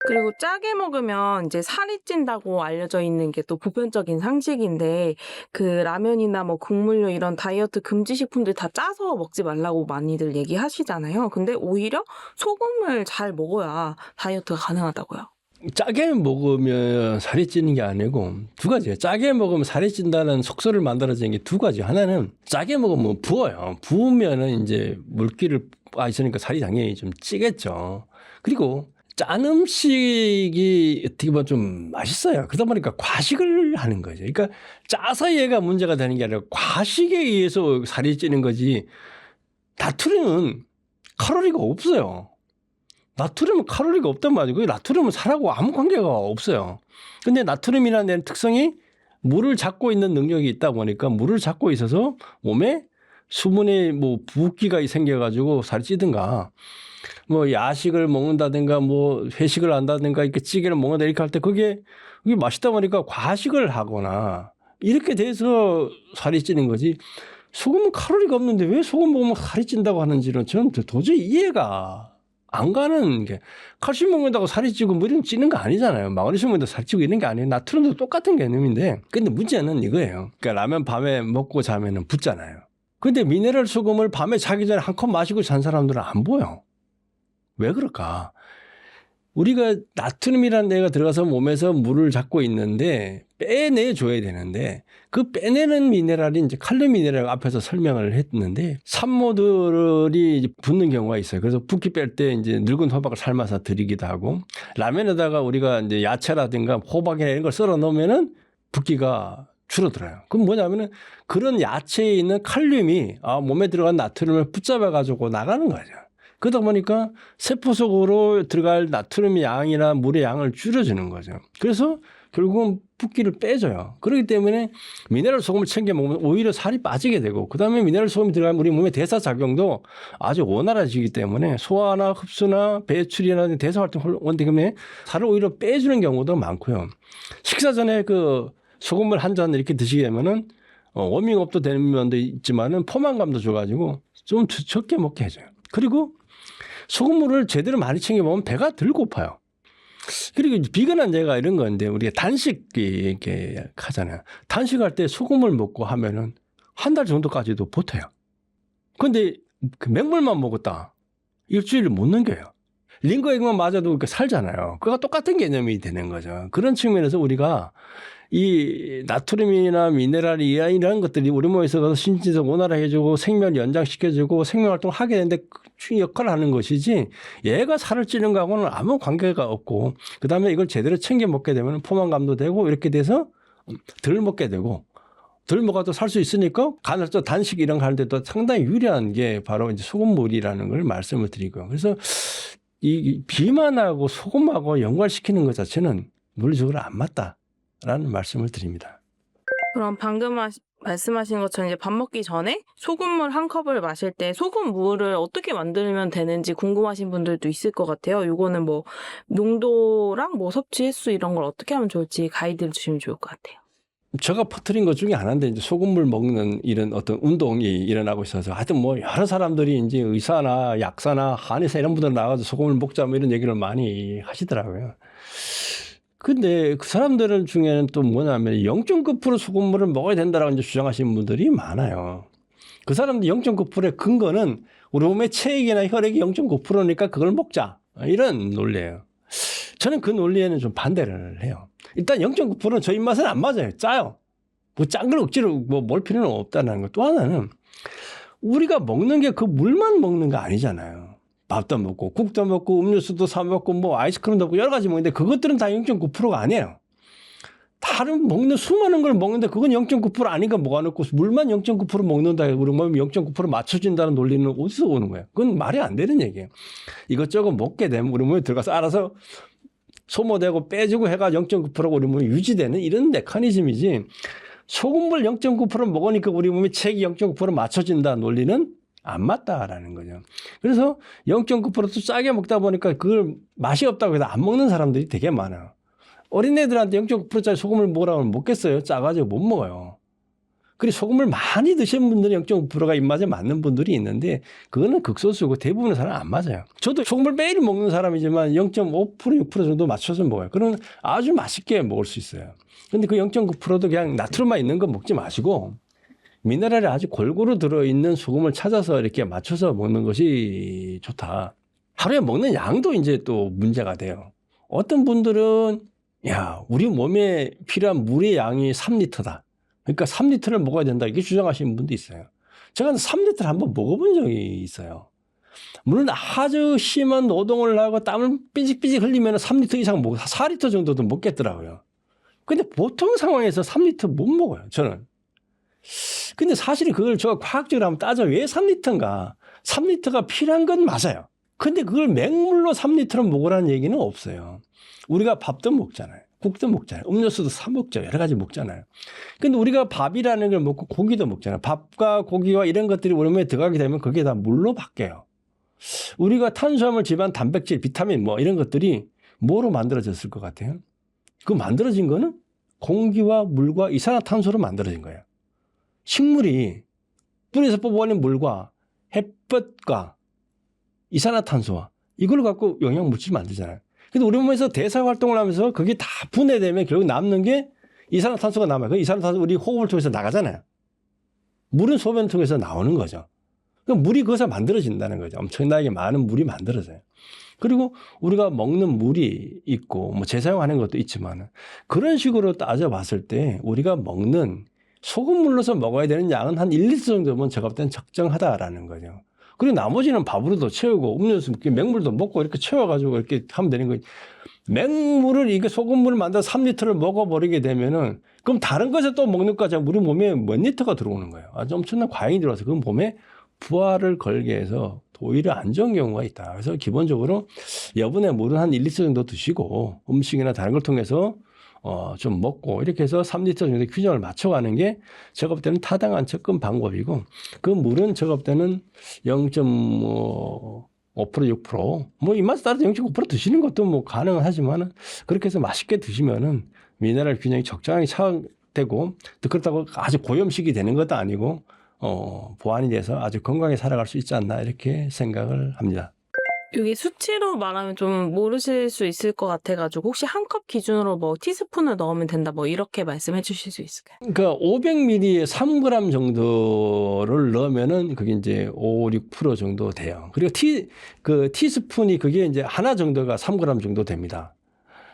그리고 짜게 먹으면 이제 살이 찐다고 알려져 있는 게 또 보편적인 상식인데 그 라면이나 뭐 국물류 이런 다이어트 금지 식품들 다 짜서 먹지 말라고 많이들 얘기하시잖아요. 근데 오히려 소금을 잘 먹어야 다이어트가 가능하다고요. 짜게 먹으면 살이 찌는 게 아니고 두 가지예요. 짜게 먹으면 살이 찐다는 속설을 만들어진 게 두 가지. 하나는 짜게 먹으면 부어요. 부으면은 이제 물기를 있으니까 살이 당연히 좀 찌겠죠. 그리고 짠 음식이 어떻게 보면 좀 맛있어요. 그러다 보니까 과식을 하는 거죠. 그러니까 짜서 얘가 문제가 되는 게 아니라 과식에 의해서 살이 찌는 거지. 나트륨은 칼로리가 없어요. 나트륨은 칼로리가 없단 말이고 나트륨은 살하고 아무 관계가 없어요. 근데 나트륨이라는 특성이 물을 잡고 있는 능력이 있다 보니까 물을 잡고 있어서 몸에 수분의 뭐 붓기가 생겨가지고 살이 찌든가 뭐 야식을 먹는다든가 뭐 회식을 한다든가 이렇게 찌개를 먹는다 이렇게 할 때 그게 맛있다 보니까 과식을 하거나 이렇게 돼서 살이 찌는 거지. 소금은 칼로리가 없는데 왜 소금 먹으면 살이 찐다고 하는지는 저는 도저히 이해가 안 가는 게 칼슘 먹는다고 살이 찌고 뭐 이런 찌는 거 아니잖아요. 마그네슘 먹는다고 살이 찌고 이런 게 아니에요. 나트륨도 똑같은 개념인데 근데 문제는 이거예요. 그러니까 라면 밤에 먹고 자면은 붓잖아요. 근데 미네랄 소금을 밤에 자기 전에 한 컵 마시고 잔 사람들은 안 보여. 왜 그럴까? 우리가 나트륨이라는 애가 들어가서 몸에서 물을 잡고 있는데 빼내줘야 되는데 그 빼내는 미네랄이 이제 칼륨 미네랄 앞에서 설명을 했는데 산모들이 이제 붓는 경우가 있어요. 그래서 붓기 뺄 때 이제 늙은 호박을 삶아서 드리기도 하고 라면에다가 우리가 이제 야채라든가 호박이나 이런 걸 썰어 넣으면은 붓기가 줄어들어요. 그럼 뭐냐면은 그런 야채에 있는 칼륨이 몸에 들어간 나트륨을 붙잡아 가지고 나가는 거죠. 그러다 보니까 세포 속으로 들어갈 나트륨의 양이나 물의 양을 줄여주는 거죠. 그래서 결국은 붓기를 빼줘요. 그렇기 때문에 미네랄 소금을 챙겨 먹으면 오히려 살이 빠지게 되고 그다음에 미네랄 소금이 들어가면 우리 몸의 대사작용도 아주 원활해지기 때문에 소화나 흡수나 배출이나 대사활동 원활하기 살을 오히려 빼주는 경우도 많고요. 식사 전에 그 소금을 한 잔 이렇게 드시게 되면은 워밍업도 되는 면도 있지만은 포만감도 줘가지고 좀 적게 먹게 해줘요. 그리고 소금물을 제대로 많이 챙겨 먹으면 배가 덜 고파요. 그리고 비건한 제가 이런 건데 우리가 단식 이렇게 하잖아요. 단식할 때 소금을 먹고 하면은 한 달 정도까지도 버텨요. 근데 그 맹물만 먹었다. 일주일을 못 넘겨요. 링거액만 맞아도 살잖아요. 그거가 똑같은 개념이 되는 거죠. 그런 측면에서 우리가 이 나트륨이나 미네랄이 이런 것들이 우리 몸에서 신진에서 원활해주고 생명을 연장시켜주고 생명활동을 하게 되는데 그 역할을 하는 것이지 얘가 살을 찌는 거하고는 아무 관계가 없고 그다음에 이걸 제대로 챙겨 먹게 되면 포만감도 되고 이렇게 돼서 덜 먹게 되고 덜 먹어도 살 수 있으니까 간헐적 단식 이런 거 하는데도 상당히 유리한 게 바로 이제 소금물이라는 걸 말씀을 드리고요. 그래서 이 비만하고 소금하고 연관시키는 것 자체는 물리적으로 안 맞다라는 말씀을 드립니다. 그럼 방금 말씀하신 것처럼 이제 밥 먹기 전에 소금물 한 컵을 마실 때 소금물을 어떻게 만들면 되는지 궁금하신 분들도 있을 것 같아요. 요거는 뭐 농도랑 뭐 섭취 횟수 이런 걸 어떻게 하면 좋을지 가이드를 주시면 좋을 것 같아요. 제가 퍼뜨린 것 중에 하나인데 이제 소금물 먹는 이런 어떤 운동이 일어나고 있어서 하여튼 뭐 여러 사람들이 이제 의사나 약사나 한의사 이런 분들 나와서 소금을 먹자 뭐 이런 얘기를 많이 하시더라고요. 근데 그 사람들 중에는 또 뭐냐면 0.9% 소금물을 먹어야 된다라고 이제 주장하시는 분들이 많아요. 그 사람들 0.9%의 근거는 우리 몸의 체액이나 혈액이 0.9%니까 그걸 먹자. 이런 논리예요. 저는 그 논리에는 좀 반대를 해요. 일단 0.9%는 저 입맛은 안 맞아요. 짜요. 뭐 짠 걸 억지로 뭐 먹을 필요는 없다는 거. 또 하나는 우리가 먹는 게 그 물만 먹는 거 아니잖아요. 밥도 먹고 국도 먹고 음료수도 사 먹고 뭐 아이스크림도 먹고 여러 가지 먹는데 그것들은 다 0.9%가 아니에요. 다른 먹는 수많은 걸 먹는데 그건 0.9% 아니까 뭐가 넣고 물만 0.9% 먹는다. 우리 몸이 0.9% 맞춰진다는 논리는 어디서 오는 거예요? 그건 말이 안 되는 얘기예요. 이것저것 먹게 되면 우리 몸에 들어가서 알아서 소모되고 빼주고 해가 0.9%가 우리 몸에 유지되는 이런 메커니즘이지 소금물 0.9% 먹으니까 우리 몸이 체액이 0.9% 맞춰진다 논리는 안 맞다라는 거죠. 그래서 0.9%도 짜게 먹다 보니까 그걸 맛이 없다고 해서 안 먹는 사람들이 되게 많아요. 어린애들한테 0.9%짜리 소금을 먹으라고 하면 먹겠어요? 짜가지고 못 먹어요. 그리고 소금을 많이 드시는 분들이 0.9%가 입맛에 맞는 분들이 있는데 그거는 극소수고 대부분의 사람은 안 맞아요. 저도 소금을 매일 먹는 사람이지만 0.5% 6% 정도 맞춰서 먹어요. 그러면 아주 맛있게 먹을 수 있어요. 근데 그 0.9%도 그냥 나트륨만 있는 거 먹지 마시고 미네랄이 아주 골고루 들어있는 소금을 찾아서 이렇게 맞춰서 먹는 것이 좋다. 하루에 먹는 양도 이제 또 문제가 돼요. 어떤 분들은 야, 우리 몸에 필요한 물의 양이 3리터다. 그러니까 3리터를 먹어야 된다. 이렇게 주장하시는 분도 있어요. 제가 3리터를 한번 먹어본 적이 있어요. 물론 아주 심한 노동을 하고 땀을 삐직삐직 흘리면 3리터 이상 먹고 4리터 정도도 먹겠더라고요. 근데 보통 상황에서 3리터 못 먹어요. 저는. 근데 사실은 그걸 제가 과학적으로 한번 따져 왜 3리터인가? 3리터가 필요한 건 맞아요. 근데 그걸 맹물로 3리터를 먹으라는 얘기는 없어요. 우리가 밥도 먹잖아요. 국도 먹잖아요. 음료수도 사 먹죠. 여러 가지 먹잖아요. 근데 우리가 밥이라는 걸 먹고 고기도 먹잖아요. 밥과 고기와 이런 것들이 우리 몸에 들어가게 되면 그게 다 물로 바뀌어요. 우리가 탄수화물, 지방, 단백질, 비타민 뭐 이런 것들이 뭐로 만들어졌을 것 같아요? 그 만들어진 거는 공기와 물과 이산화탄소로 만들어진 거예요. 식물이 뿌리에서 뽑아내는 물과 햇볕과 이산화탄소와 이걸 갖고 영양물질 만들잖아요. 근데 우리 몸에서 대사 활동을 하면서 그게 다 분해되면 결국 남는 게 이산화탄소가 남아요. 그 이산화탄소 우리 호흡을 통해서 나가잖아요. 물은 소변을 통해서 나오는 거죠. 그러니까 물이 거기서 만들어진다는 거죠. 엄청나게 많은 물이 만들어져요. 그리고 우리가 먹는 물이 있고 뭐 재사용하는 것도 있지만 그런 식으로 따져봤을 때 우리가 먹는 소금물로서 먹어야 되는 양은 한 1리터 정도면 제가 볼 때는 적정하다라는 거죠. 그리고 나머지는 밥으로도 채우고 음료수, 맹물도 먹고 이렇게 채워가지고 이렇게 하면 되는 거예요. 맹물을 이게 소금물을 만들어 3리터를 먹어버리게 되면은 그럼 다른 것에 또 먹는 거죠. 우리 몸에 몇 리터가 들어오는 거예요. 아주 엄청난 과잉이 들어와서 그 몸에 부하를 걸게 해서 오히려 안 좋은 경우가 있다. 그래서 기본적으로 여분의 물은 한 1리터 정도 드시고 음식이나 다른 걸 통해서 좀 먹고 이렇게 해서 3리터 정도의 균형을 맞춰가는 게 제가 볼 때는 타당한 접근 방법이고 그 물은 제가 볼 때는 0.5% 6%뭐 입맛에 따라서 0.9% 드시는 것도 뭐 가능은 하지만 그렇게 해서 맛있게 드시면은 미네랄 균형이 적정하게 차되고 그렇다고 아주 고염식이 되는 것도 아니고 보완이 돼서 아주 건강하게 살아갈 수 있지 않나 이렇게 생각을 합니다. 여기 수치로 말하면 좀 모르실 수 있을 것 같아가지고 혹시 한 컵 기준으로 뭐 티스푼을 넣으면 된다 뭐 이렇게 말씀해 주실 수 있을까요? 그러니까 500ml에 3g 정도를 넣으면은 그게 이제 5, 6% 정도 돼요. 그리고 티스푼이 그게 이제 하나 정도가 3g 정도 됩니다.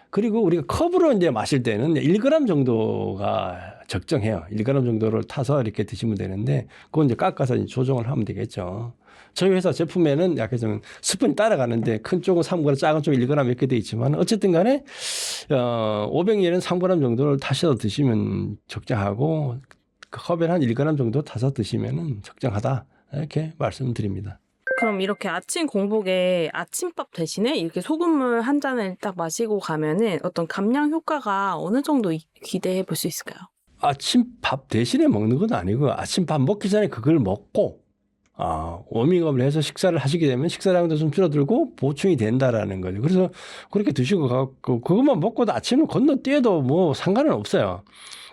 그리고 우리가 컵으로 이제 마실 때는 1g 정도가 적정해요. 1g 정도를 타서 이렇게 드시면 되는데 그건 이제 깎아서 이제 조정을 하면 되겠죠. 저희 회사 제품에는 약간 좀 스푼이 따라가는데 큰 쪽은 3g, 작은 쪽은 1g 이렇게 돼 있지만 어쨌든 간에 500ml는 3g 정도를 타셔서 드시면 적정하고 그 컵에 한 1g 정도 타서 드시면 적정하다 이렇게 말씀드립니다. 그럼 이렇게 아침 공복에 아침밥 대신에 이렇게 소금물 한 잔을 딱 마시고 가면은 어떤 감량 효과가 어느 정도 기대해 볼 수 있을까요? 아침밥 대신에 먹는 건 아니고 아침밥 먹기 전에 그걸 먹고 워밍업을 해서 식사를 하시게 되면 식사량도 좀 줄어들고 보충이 된다라는 거죠. 그래서 그렇게 드시고 가고 그것만 먹고도 아침을 건너뛰어도 뭐 상관은 없어요.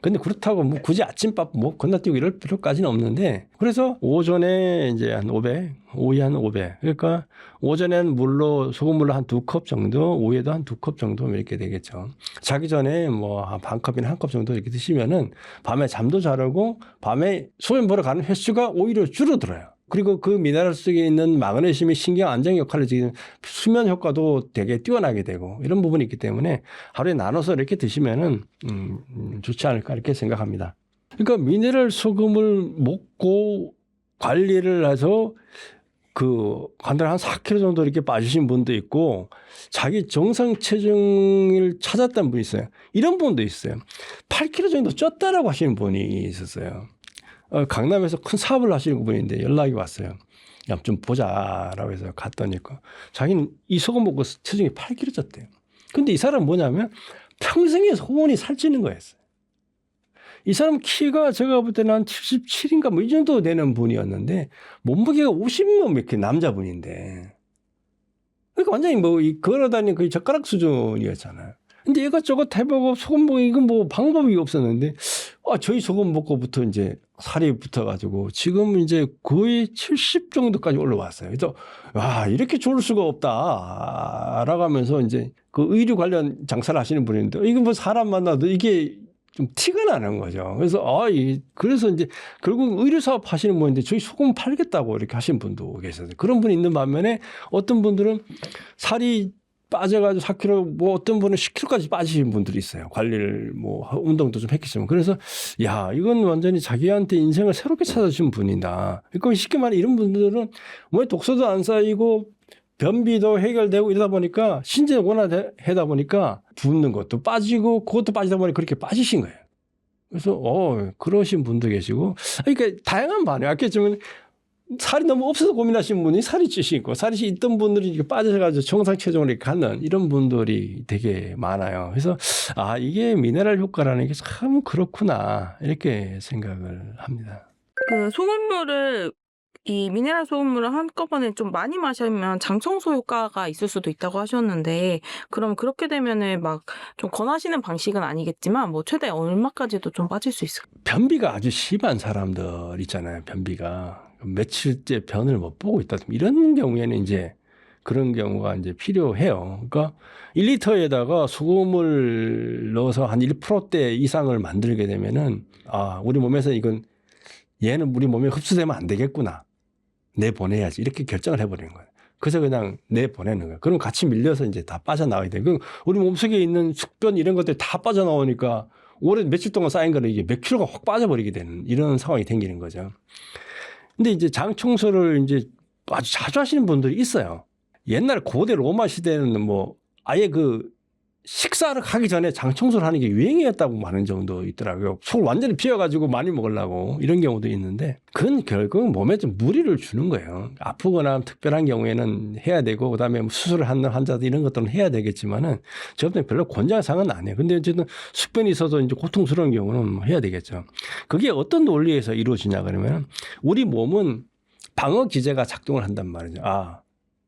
근데 그렇다고 뭐 굳이 아침밥 뭐 건너뛰고 이럴 필요까지는 없는데 그래서 오전에 이제 한 500, 오후에 한 500. 그러니까 오전에는 물로 소금물로 한 2컵 정도, 오후에도 한 2컵 정도 이렇게 되겠죠. 자기 전에 뭐 반 컵이나 한 컵 정도 이렇게 드시면은 밤에 잠도 잘 오고 밤에 소변 보러 가는 횟수가 오히려 줄어들어요. 그리고 그 미네랄 속에 있는 마그네슘이 신경 안정 역할을 지금 수면 효과도 되게 뛰어나게 되고 이런 부분이 있기 때문에 하루에 나눠서 이렇게 드시면은 좋지 않을까 이렇게 생각합니다. 그러니까 미네랄 소금을 먹고 관리를 해서 한 달에 한 4kg 정도 이렇게 빠지신 분도 있고 자기 정상 체중을 찾았다는 분이 있어요. 이런 분도 있어요. 8kg 정도 쪘다라고 하시는 분이 있었어요. 강남에서 큰 사업을 하시는 분인데 연락이 왔어요. 야, 좀 보자라고 해서 갔더니 자기는 이 소금 먹고 체중이 8kg 쪘대요. 근데 이 사람은 뭐냐면 평생에 소원이 살찌는 거였어요. 이 사람 키가 제가 볼 때는 한 77인가 뭐 이 정도 되는 분이었는데 몸무게가 50몇 이렇게 남자분인데 그러니까 완전히 뭐 걸어다니는 거의 젓가락 수준이었잖아요. 근데 이것저것 해보고 소금 먹이 이건 뭐 방법이 없었는데 저희 소금 먹고부터 이제 살이 붙어가지고 지금 이제 거의 70 정도까지 올라왔어요. 그래서 와 이렇게 좋을 수가 없다라고 하면서 이제 그 의류 관련 장사를 하시는 분인데 이거 뭐 사람 만나도 이게 좀 티가 나는 거죠. 그래서 그래서 이제 결국 의류 사업 하시는 분인데 저희 소금 팔겠다고 이렇게 하신 분도 계세요. 그런 분이 있는 반면에 어떤 분들은 살이 빠져가지고 4kg, 뭐 어떤 분은 10kg까지 빠지신 분들이 있어요. 관리를 뭐 운동도 좀 했겠지만. 그래서 야, 이건 완전히 자기한테 인생을 새롭게 찾아준 분이다. 그러니까 쉽게 말해 이런 분들은 뭐 독소도 안 쌓이고 변비도 해결되고 이러다 보니까 신체 원활하다 보니까 붓는 것도 빠지고 그것도 빠지다 보니 그렇게 빠지신 거예요. 그래서 그러신 분도 계시고 그러니까 다양한 반응이 아꼈지만 살이 너무 없어서 고민하시는 분이 살이 찌시고 살이 있던 분들이 이렇게 빠져가지고 정상 체중으로 가는 이런 분들이 되게 많아요. 그래서 이게 미네랄 효과라는 게 참 그렇구나 이렇게 생각을 합니다. 그 소금물을 이 미네랄 소금물을 한꺼번에 좀 많이 마시면 장 청소 효과가 있을 수도 있다고 하셨는데 그럼 그렇게 되면은 막 좀 권하시는 방식은 아니겠지만 뭐 최대 얼마까지도 좀 빠질 수 있을까요? 변비가 아주 심한 사람들 있잖아요. 변비가 며칠째 변을 못 보고 있다. 이런 경우에는 이제 그런 경우가 이제 필요해요. 그러니까 1리터에다가 소금을 넣어서 한 1%대 이상을 만들게 되면은 우리 몸에서 이건 얘는 우리 몸에 흡수되면 안 되겠구나. 내보내야지. 이렇게 결정을 해버리는 거예요. 그래서 그냥 내보내는 거예요. 그럼 같이 밀려서 이제 다 빠져나와야 돼요. 우리 몸속에 있는 숙변 이런 것들이 다 빠져나오니까 오래 며칠 동안 쌓인 거는 이게 몇 킬로가 확 빠져버리게 되는 이런 상황이 생기는 거죠. 근데 이제 장 청소를 이제 아주 자주 하시는 분들이 있어요. 옛날 고대 로마 시대에는 뭐 아예 그 식사를 하기 전에 장 청소를 하는 게 유행이었다고 하는 정도 있더라고요. 속을 완전히 비워가지고 많이 먹으려고 이런 경우도 있는데 그건 결국 몸에 좀 무리를 주는 거예요. 아프거나 특별한 경우에는 해야 되고 그다음에 뭐 수술을 하는 환자들 이런 것들은 해야 되겠지만은 저한테는 별로 권장사항은 아니에요. 근데 어쨌든 숙변이 있어서 이제 고통스러운 경우는 해야 되겠죠. 그게 어떤 논리에서 이루어지냐 그러면 우리 몸은 방어 기제가 작동을 한단 말이죠.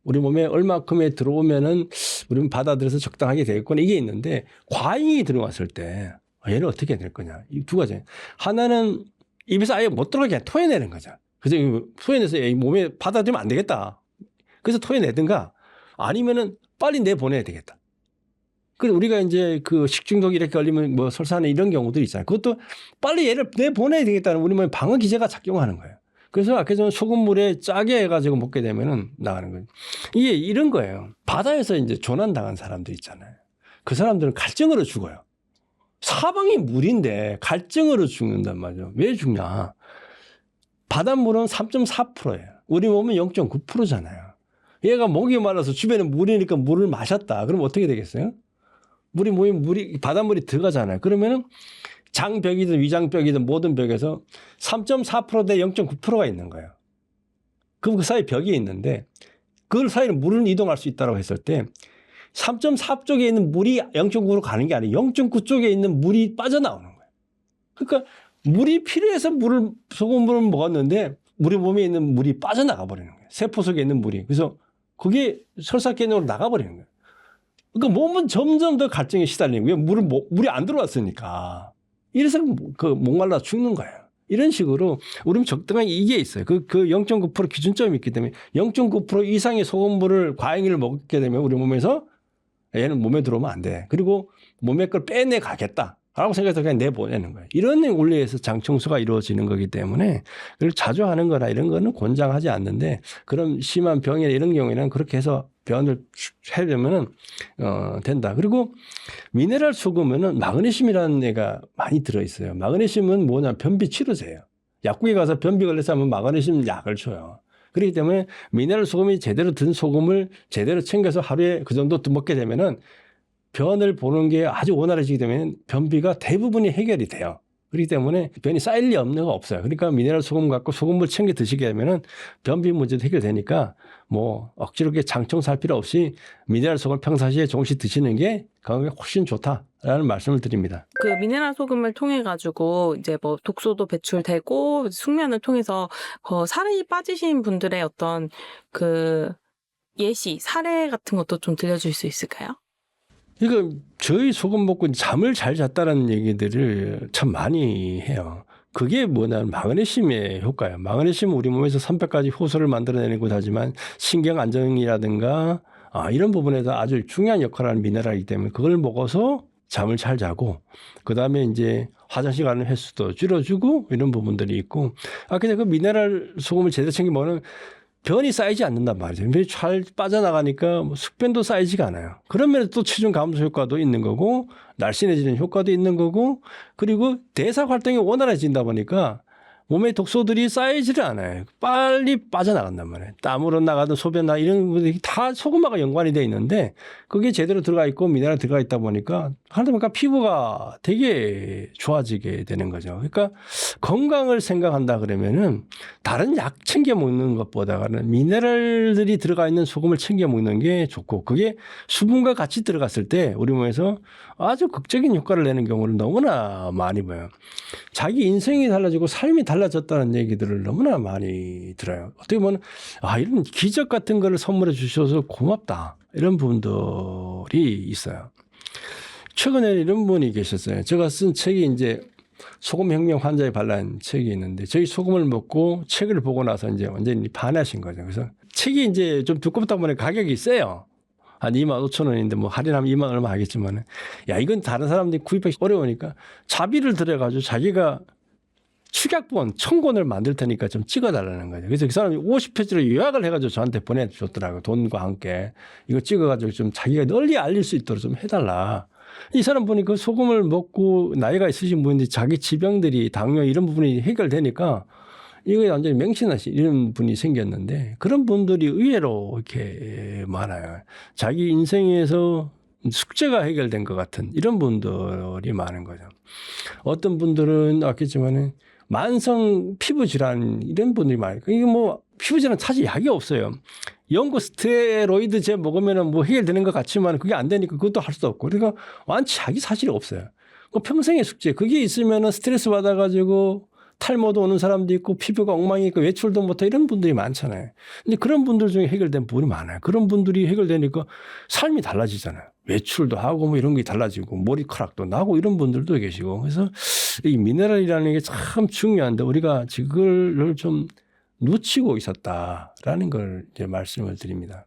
우리 몸에 얼마큼에 들어오면은 우리는 받아들여서 적당하게 되겠구나 이게 있는데 과잉이 들어왔을 때 얘는 어떻게 될 거냐 이 두 가지 하나는 입에서 아예 못 들어가게 토해내는 거죠. 그래서 토해내서 이 몸에 받아들이면 안 되겠다. 그래서 토해내든가 아니면은 빨리 내보내야 되겠다. 그래서 우리가 이제 그 식중독 이렇게 걸리면 뭐 설사하는 이런 경우들이 있잖아요. 그것도 빨리 얘를 내보내야 되겠다는 우리 몸에 방어 기제가 작용하는 거예요. 그래서 아까 전에 소금물에 짜게 해가지고 먹게 되면은 나가는 거예요. 이게 이런 거예요. 바다에서 이제 조난당한 사람들 있잖아요. 그 사람들은 갈증으로 죽어요. 사방이 물인데 갈증으로 죽는단 말이죠. 왜 죽냐? 바닷물은 3.4%예요. 우리 몸은 0.9%잖아요. 얘가 목이 말라서 주변에 물이니까 물을 마셨다. 그럼 어떻게 되겠어요? 바닷물이 들어가잖아요. 그러면은 장벽이든 위장벽이든 모든 벽에서 3.4% 대 0.9%가 있는 거예요. 그럼 그 사이 벽이 있는데 그 사이로 물은 이동할 수 있다고 했을 때 3.4 쪽에 있는 물이 0.9로 가는 게 아니고 0.9 쪽에 있는 물이 빠져나오는 거예요. 그러니까 물이 필요해서 소금물을 먹었는데 우리 몸에 있는 물이 빠져나가 버리는 거예요. 세포 속에 있는 물이. 그래서 그게 설사개념으로 나가버리는 거예요. 그러니까 몸은 점점 더 갈증에 시달리는 거예요. 물이 안 들어왔으니까. 이래서 그 목말라 죽는 거예요. 이런 식으로 우리는 적당한 이게 있어요. 그 0.9% 기준점이 있기 때문에 0.9% 이상의 소금물을 과잉을 먹게 되면 우리 몸에서 얘는 몸에 들어오면 안 돼. 그리고 몸에 걸 빼내 가겠다. 라고 생각해서 그냥 내보내는 거예요. 이런 원리에서 장 청소가 이루어지는 거기 때문에 그걸 자주 하는 거나 이런 거는 권장하지 않는데 그런 심한 병이나 이런 경우에는 그렇게 해서 변을 하려면은 된다. 그리고 미네랄 소금에는 마그네슘이라는 애가 많이 들어있어요. 마그네슘은 뭐냐 변비 치료제예요. 약국에 가서 변비 걸려서 하면 마그네슘 약을 줘요. 그렇기 때문에 미네랄 소금이 제대로 든 소금을 제대로 챙겨서 하루에 그 정도 먹게 되면은 변을 보는 게 아주 원활해지게 되면 변비가 대부분이 해결이 돼요. 그렇기 때문에 변이 쌓일 리 없는 거 없어요. 그러니까 미네랄 소금 갖고 소금물 챙겨 드시게 되면은 변비 문제도 해결되니까 뭐 억지로 장청살 필요 없이 미네랄 소금을 평상시에 조금씩 드시는 게 건강에 훨씬 좋다라는 말씀을 드립니다. 그 미네랄 소금을 통해 가지고 이제 뭐 독소도 배출되고 숙면을 통해서 살이 빠지신 분들의 어떤 그 예시 사례 같은 것도 좀 들려줄 수 있을까요? 그러니까 저희 소금 먹고 잠을 잘 잤다는 얘기들을 참 많이 해요. 그게 뭐냐면 마그네슘의 효과예요. 마그네슘은 우리 몸에서 300가지 효소를 만들어내는 곳 하지만 신경 안정이라든가 이런 부분에서 아주 중요한 역할을 하는 미네랄이기 때문에 그걸 먹어서 잠을 잘 자고 그다음에 이제 화장실 가는 횟수도 줄여주고 이런 부분들이 있고 근데 그 미네랄 소금을 제대로 챙겨 먹으면 변이 쌓이지 않는단 말이죠. 변이 잘 빠져나가니까 뭐 숙변도 쌓이지가 않아요. 그러면 또 체중 감소 효과도 있는 거고 날씬해지는 효과도 있는 거고 그리고 대사 활동이 원활해진다 보니까 몸의 독소들이 쌓이지를 않아요. 빨리 빠져나간단 말이에요. 땀으로 나가든 소변 나 이런 것들이 다 소금하고 연관이 돼 있는데 그게 제대로 들어가 있고 미네랄 들어가 있다 보니까 하다 보니까 피부가 되게 좋아지게 되는 거죠. 그러니까 건강을 생각한다 그러면은 다른 약 챙겨 먹는 것보다는 미네랄들이 들어가 있는 소금을 챙겨 먹는 게 좋고 그게 수분과 같이 들어갔을 때 우리 몸에서 아주 극적인 효과를 내는 경우를 너무나 많이 봐요. 자기 인생이 달라지고 삶이 달라졌다는 얘기들을 너무나 많이 들어요. 어떻게 보면 이런 기적 같은 거를 선물해 주셔서 고맙다. 이런 분들이 있어요. 최근에 이런 분이 계셨어요. 제가 쓴 책이 이제 소금혁명 환자에 관한 책이 있는데 저희 소금을 먹고 책을 보고 나서 이제 완전히 반하신 거죠. 그래서 책이 이제 좀 두껍다 보니까 가격이 세요. 한 25,000원인데 뭐 할인하면 2만 얼마 하겠지만 이건 다른 사람들이 구입하기 어려우니까 자비를 들여가지고 자기가 축약본 1000권을 만들 테니까 좀 찍어달라는 거죠. 그래서 그 사람이 50페이지를 요약을 해가지고 저한테 보내줬더라고요. 돈과 함께. 이거 찍어가지고 좀 자기가 널리 알릴 수 있도록 좀 해달라. 이 사람 보니 그 소금을 먹고 나이가 있으신 분인데 자기 지병들이 당뇨 이런 부분이 해결되니까 이거 완전히 맹신하신 이런 분이 생겼는데 그런 분들이 의외로 이렇게 많아요. 자기 인생에서 숙제가 해결된 것 같은 이런 분들이 많은 거죠. 어떤 분들은 아겠지만은 만성 피부 질환 이런 분들이 많아요. 이게 뭐 피부 질환 사실 약이 없어요. 연고 스테로이드제 먹으면은 뭐 해결되는 것 같지만 그게 안 되니까 그것도 할 수도 없고 그러니까 완치 약이 사실 없어요. 그 평생의 숙제 그게 있으면은 스트레스 받아가지고 탈모도 오는 사람도 있고 피부가 엉망이 있고 외출도 못해 이런 분들이 많잖아요. 근데 그런 분들 중에 해결된 부분이 많아요. 그런 분들이 해결되니까 삶이 달라지잖아요. 외출도 하고 뭐 이런 게 달라지고 머리카락도 나고 이런 분들도 계시고 그래서 이 미네랄이라는 게 참 중요한데 우리가 그걸 좀 놓치고 있었다라는 걸 이제 말씀을 드립니다.